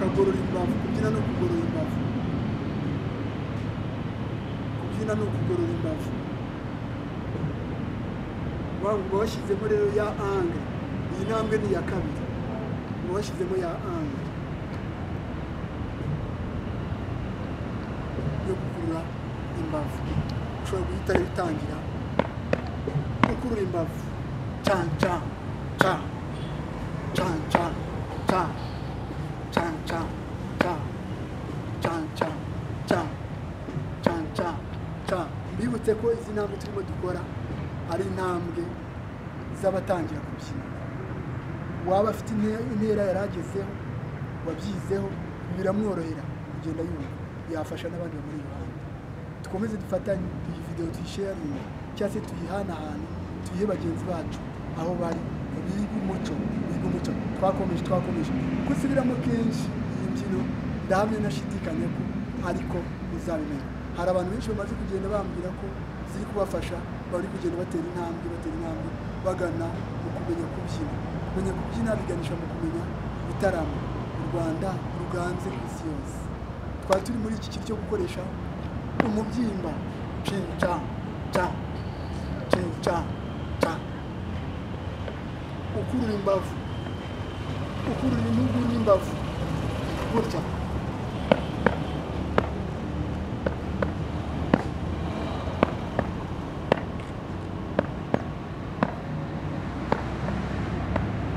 ukagorora imbavu kubyina no kugorora imbavu kubyina no kugorora imbavu washyizemo rero ya angle iyi ntambwe ni iya kabiri washyizemo ya angle yo gukurura imbavu ushobora guhita bitangira gukurura imbavu chan chan chan chan chan chan chan chan chan chan chan chan chan chan mbibutse ko izi ntambwe turimo dukora ari intambwe z'abatangira kubyina waba afite intera yaragezeho wabyizeho biramworohera kugenda yumva yafasha n'abandi muri Rwanda dukomeze dufatanye iyi video tuyisharinge cyangwa se tuyihanahane tuyihe bagenzi bacu aho bari biga umuco twakomeje gusubiramo kenshi iyi mbyino ndahamya nashidikanya ko ariko uzabimenya hari abantu benshi bamaze kugenda bambwira ko ziri kubafasha bari kugenda batera intambwe bagana mu kumenya kubyina biganisha mu kumenya gutarama u Rwanda ruganze ku isi yose twari turi muri iki kiri cyo gukoresha umubyimba cha ukurura imbavu ukurura intugu n'imbavu gutya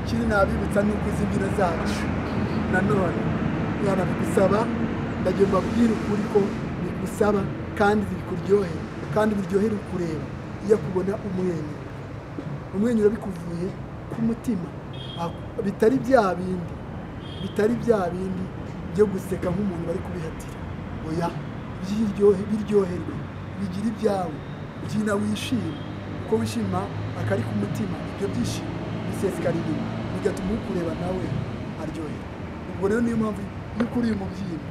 kiri nabibutsa nuko izi mbyino zacu nanone yana bigusaba ndagiye mbabwira ukuri ko bigusaba kandi bikuryohera kandi biryohera kureba iyo kubona umwenyura bikuvuye ku mutima bitari bya bindi byo guseka nk'umuntu bari kubihatira oya biryoherwe bigira ibyawe byina wishima uko wishima akari ku mutima ibyo byishimo bisesekara inyuma bigatuma ukureba nawe aryohera ubwo rero niyo mpamvu iyo ukuriye umubyimba